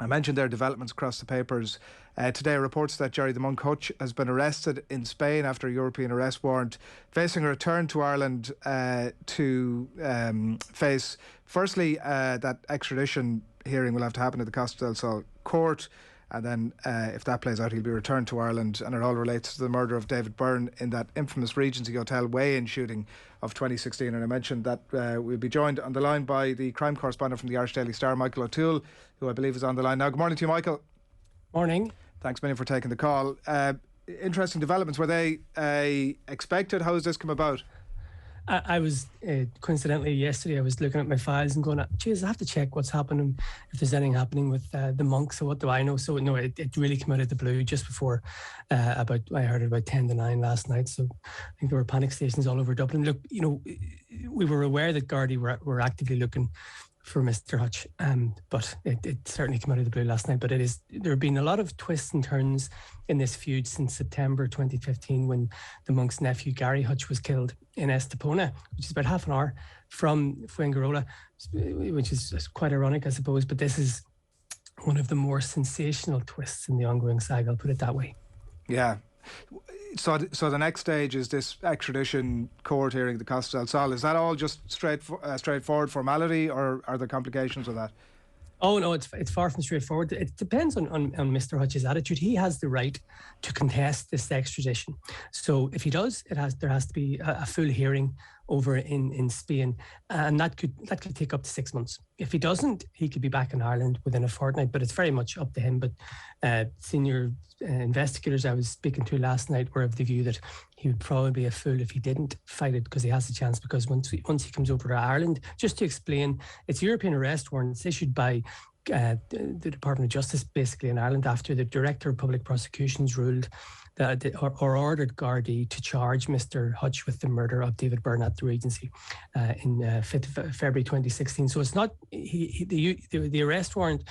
I mentioned there are developments across the papers. Today reports that Gerry the Monk Hutch has been arrested in Spain after a European arrest warrant, facing a return to Ireland to face, firstly, that extradition hearing will have to happen at the Costa del Sol court. And then if that plays out, he'll be returned to Ireland, and it all relates to the murder of David Byrne in that infamous Regency Hotel weigh-in shooting of 2016. And I mentioned that we'll be joined on the line by the crime correspondent from the Irish Daily Star, Michael O'Toole, who I believe is on the line now. Good morning to you, Michael. Morning. Thanks, Minnie, for taking the call. Interesting developments. Were they expected? How has this come about? I was, coincidentally, yesterday I was looking at my files and going, geez, I have to check what's happening, if there's anything happening with the monk, so what do I know? So, no, it really came out of the blue just before, I heard it about 10 to 9 last night, so I think there were panic stations all over Dublin. Look, we were aware that Gardaí were actively looking for Mr. Hutch, but it certainly came out of the blue last night. But there have been a lot of twists and turns in this feud since September 2015, when the monk's nephew Gary Hutch was killed in Estepona, which is about half an hour from Fuengirola, which is quite ironic, I suppose. But this is one of the more sensational twists in the ongoing saga, I'll put it that way. Yeah. So the next stage is this extradition court hearing, the Costa del Sol. Is that all just straightforward formality, or are there complications with that? Oh no, it's far from straightforward. It depends on Mr. Hutch's attitude. He has the right to contest this extradition. So if he does, there has to be a full hearing over in Spain, and that could take up to 6 months. If he doesn't, he could be back in Ireland within a fortnight. But it's very much up to him. But senior investigators I was speaking to last night were of the view that he would probably be a fool if he didn't fight it, because he has a chance. Because once he comes over to Ireland, just to explain, it's European arrest warrants issued by the Department of Justice, basically in Ireland, after the Director of Public Prosecutions ruled that or ordered Gardaí to charge Mr. Hutch with the murder of David Byrne at the Regency in 5th of February 2016. So it's not the arrest warrant.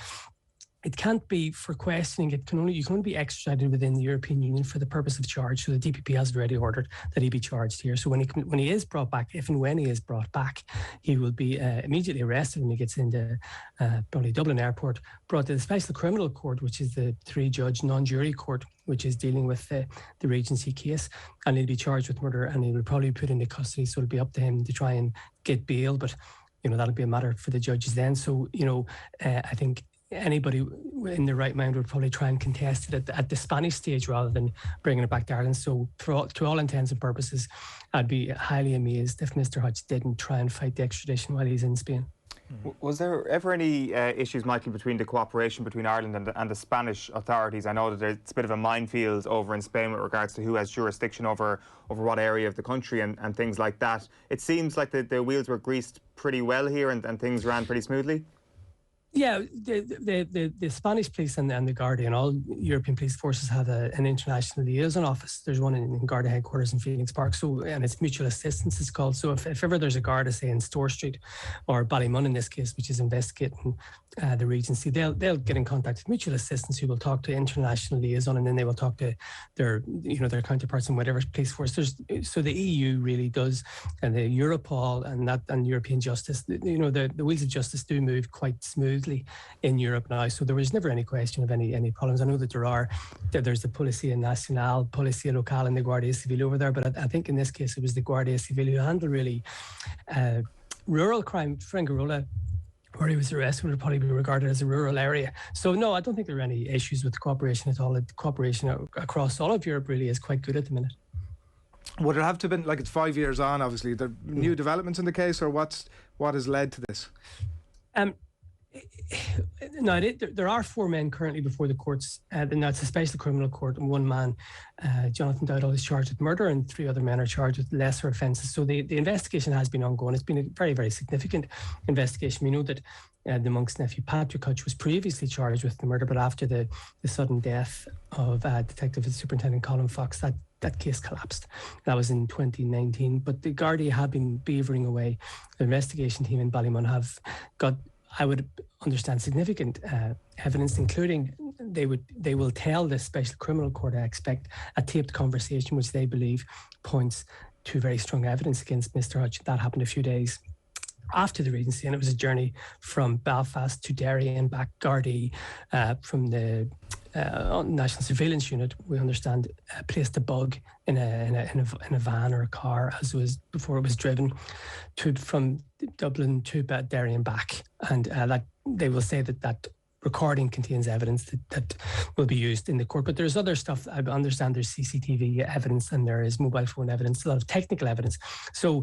It can't be for questioning. You can only be extradited within the European Union for the purpose of charge. So the DPP has already ordered that he be charged here. So when he is brought back, if and when he is brought back, he will be immediately arrested when he gets into probably Dublin Airport, brought to the Special Criminal Court, which is the 3-judge non-jury court, which is dealing with the Regency case, and he'll be charged with murder, and he will probably be put into custody. So it'll be up to him to try and get bail, but that'll be a matter for the judges then. So I think anybody in their right mind would probably try and contest it at the Spanish stage rather than bringing it back to Ireland. So to all intents and purposes, I'd be highly amazed if Mr. Hutch didn't try and fight the extradition while he's in Spain. Was there ever any issues, Michael, between the cooperation between Ireland and the Spanish authorities? I know that it's a bit of a minefield over in Spain with regards to who has jurisdiction over what area of the country and things like that. It seems like the wheels were greased pretty well here and things ran pretty smoothly. Yeah, the Spanish police and the Garda and all European police forces have an international liaison office. There's one in Garda headquarters in Phoenix Park. So, and it's mutual assistance, it's called. So if ever there's a Garda, say in Store Street or Ballymun in this case, which is investigating the Regency, they'll get in contact with mutual assistance, who will talk to international liaison, and then they will talk to their counterparts in whatever police force. So the EU really does, and the Europol and European justice, the wheels of justice do move quite smoothly in Europe now. So there was never any question of any problems. I know that there's the Policia Nacional, Policia Local and the Guardia Civil over there, but I think in this case it was the Guardia Civil who handled really rural crime. Fuengirola, where he was arrested, would probably be regarded as a rural area. So no, I don't think there are any issues with cooperation at all. The cooperation across all of Europe really is quite good at the minute. Would it have to have been, like, it's 5 years on, obviously, there new developments in the case, or what has led to this? No, there are 4 men currently before the courts. That's a special criminal court, and 1 man, Jonathan Dowdall, is charged with murder, and 3 other men are charged with lesser offences. So the investigation has been ongoing. It's been a very, very significant investigation. We know that the monk's nephew, Patrick Hutch, was previously charged with the murder, but after the sudden death of Detective Superintendent Colin Fox, that case collapsed. That was in 2019. But the Gardaí have been beavering away. The investigation team in Ballymun have got, I would understand, significant evidence, including they will tell the Special Criminal Court, I expect, a taped conversation which they believe points to very strong evidence against Mr. Hutch. That happened a few days after the Regency, and it was a journey from Belfast to Derry and back. Gardaí from the National Surveillance Unit, we understand, placed a bug in a van or a car, as it was before it was driven from Dublin to Derry and back, and that they will say that recording contains evidence that will be used in the court. But there's other stuff. I understand there's CCTV evidence and there is mobile phone evidence, a lot of technical evidence. So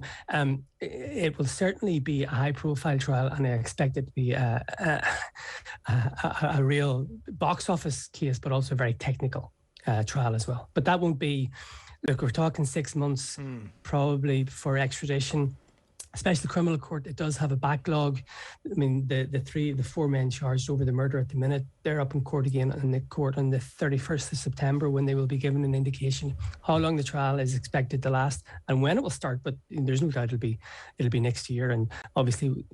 it will certainly be a high-profile trial, and I expect it to be a real box office case, but also a very technical trial as well. But that won't be, look, we're talking 6 months probably for extradition. Especially the criminal court, it does have a backlog. I mean, the four men charged over the murder at the minute, they're up in court again in the court on the 31st of September, when they will be given an indication how long the trial is expected to last and when it will start. But there's no doubt it'll be next year, and obviously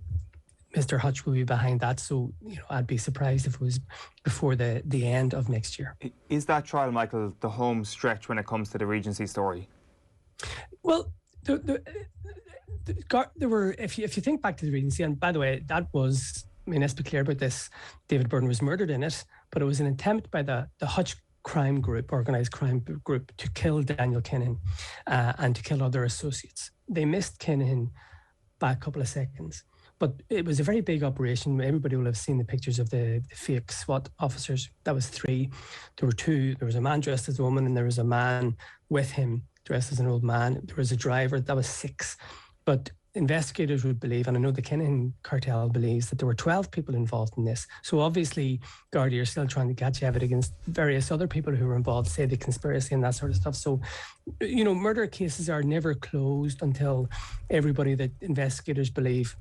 Mr. Hutch will be behind that. So, I'd be surprised if it was before the end of next year. Is that trial, Michael, the home stretch when it comes to the Regency story? Well, there were, if you think back to the Regency, and by the way, that was, let's be clear about this, David Byrne was murdered in it, but it was an attempt by the Hutch crime group, organised crime group, to kill Daniel Kinahan and to kill other associates. They missed Kinahan by a couple of seconds, but it was a very big operation. Everybody will have seen the pictures of the fake SWAT officers. That was 3. There were 2. There was a man dressed as a woman, and there was a man with him dressed as an old man. There was a driver. That was 6. But investigators would believe, and I know the Kinahan cartel believes, that there were 12 people involved in this. So obviously, Gardaí are still trying to catch evidence against various other people who were involved, say the conspiracy and that sort of stuff. So, murder cases are never closed until everybody that investigators believe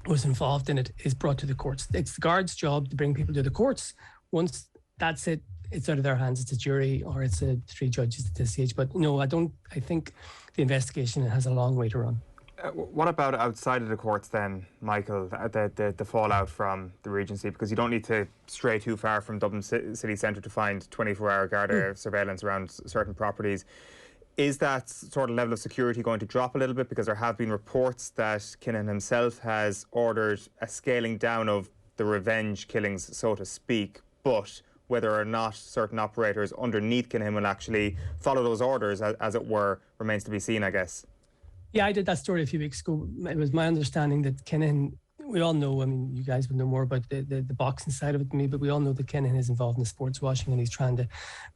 was involved in it is brought to the courts. It's the guards' job to bring people to the courts. Once that's it, it's out of their hands. It's a jury or it's 3 judges at this stage. But no, I think the investigation has a long way to run. What about outside of the courts then, Michael, the fallout from the Regency? Because you don't need to stray too far from Dublin city centre to find 24-hour Garda surveillance around certain properties. Is that sort of level of security going to drop a little bit? Because there have been reports that Kinahan himself has ordered a scaling down of the revenge killings, so to speak, but whether or not certain operators underneath Kinahan will actually follow those orders, as it were, remains to be seen, I guess. Yeah, I did that story a few weeks ago. It was my understanding that Kinahan, we all know, you guys would know more about the boxing side of it than me, but we all know that Kinahan is involved in the sports washing, and he's trying to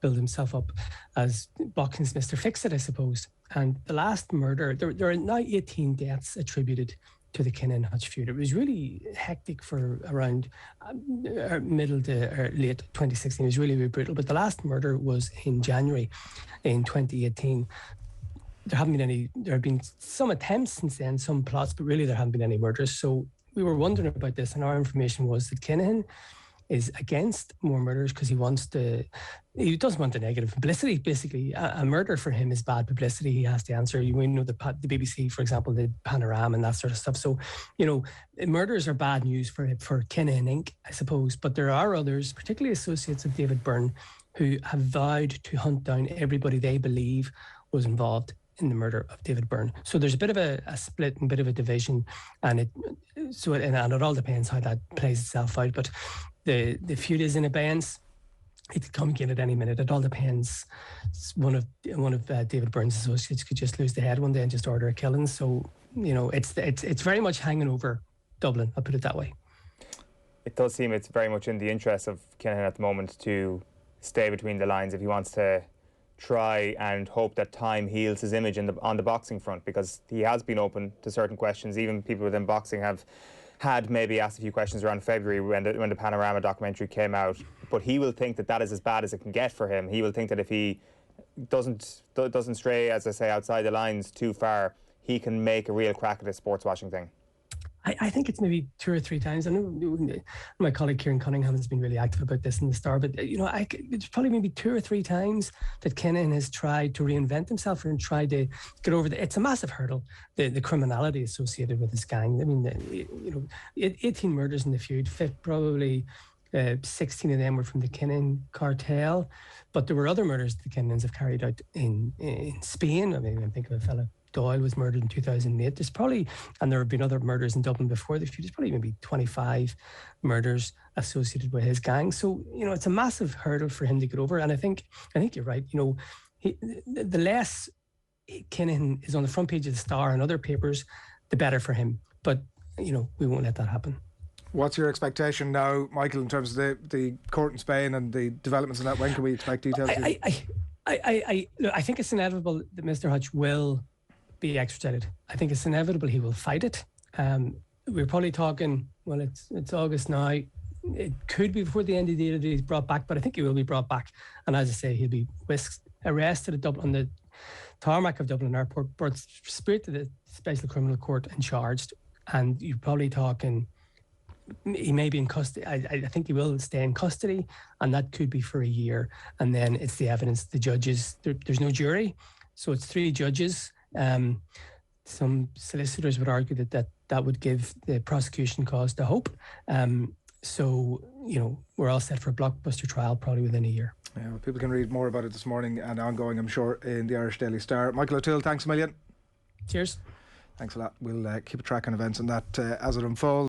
build himself up as boxing's Mr. Fix-It, I suppose. And the last murder, there are now 18 deaths attributed to the Kinahan Hutch feud. It was really hectic for around middle to late 2016. It was really, really brutal. But the last murder was in January in 2018. There have been some attempts since then, some plots, but really there haven't been any murders. So we were wondering about this, and our information was that Kinahan is against more murders because he doesn't want the negative publicity. Basically, a murder for him is bad publicity. He has to answer. We know the BBC, for example, the Panorama and that sort of stuff. So, murders are bad news for Kinahan Inc., I suppose. But there are others, particularly associates of David Byrne, who have vowed to hunt down everybody they believe was involved in the murder of David Byrne. So there's a bit of a split and a bit of a division, and it all depends how that plays itself out. But the feud is in abeyance. It could come again at any minute. It all depends. One of David Byrne's associates could just lose the head one day and just order a killing. So it's very much hanging over Dublin. I'll put it that way. It does seem it's very much in the interest of Kinahan at the moment to stay between the lines if he wants to try and hope that time heals his image on the boxing front, because he has been open to certain questions. Even people within boxing have had maybe asked a few questions around February when the Panorama documentary came out, but he will think that is as bad as it can get for him. He will think that if he doesn't stray, as I say, outside the lines too far, he can make a real crack at this sports washing thing. I think it's maybe 2 or 3 times. I know my colleague Kieran Cunningham has been really active about this in the Star, but it's probably maybe 2 or 3 times that Kinahan has tried to reinvent himself and tried to get over it's a massive hurdle, the criminality associated with this gang. I mean, 18 murders in the feud, probably 16 of them were from the Kinahan cartel, but there were other murders the Kinahans have carried out in Spain. I mean, I think of a fellow Doyle was murdered in 2008. There's probably, and there have been other murders in Dublin before the feud, there's probably maybe 25 murders associated with his gang. So, it's a massive hurdle for him to get over. And I think you're right. The less Kinahan is on the front page of the Star and other papers, the better for him. But, we won't let that happen. What's your expectation now, Michael, in terms of the court in Spain and the developments in that? When can we expect details? I think it's inevitable that Mr. Hutch will be extradited. I think it's inevitable he will fight it. We're probably talking, well, it's August now. It could be before the end of the year that he's brought back, but I think he will be brought back. And as I say, he'll be arrested at Dublin, on the tarmac of Dublin Airport, brought straight to the Special Criminal Court and charged. And you're probably talking, he may be in custody. I think he will stay in custody, and that could be for a year. And then it's the evidence, the judges. There's no jury, so it's 3 judges. Some solicitors would argue that would give the prosecution cause to hope. So, we're all set for a blockbuster trial probably within a year. Yeah, well, people can read more about it this morning and ongoing, I'm sure, in the Irish Daily Star. Michael O'Toole, thanks a million. Cheers. Thanks a lot. We'll keep a track on events and that as it unfolds.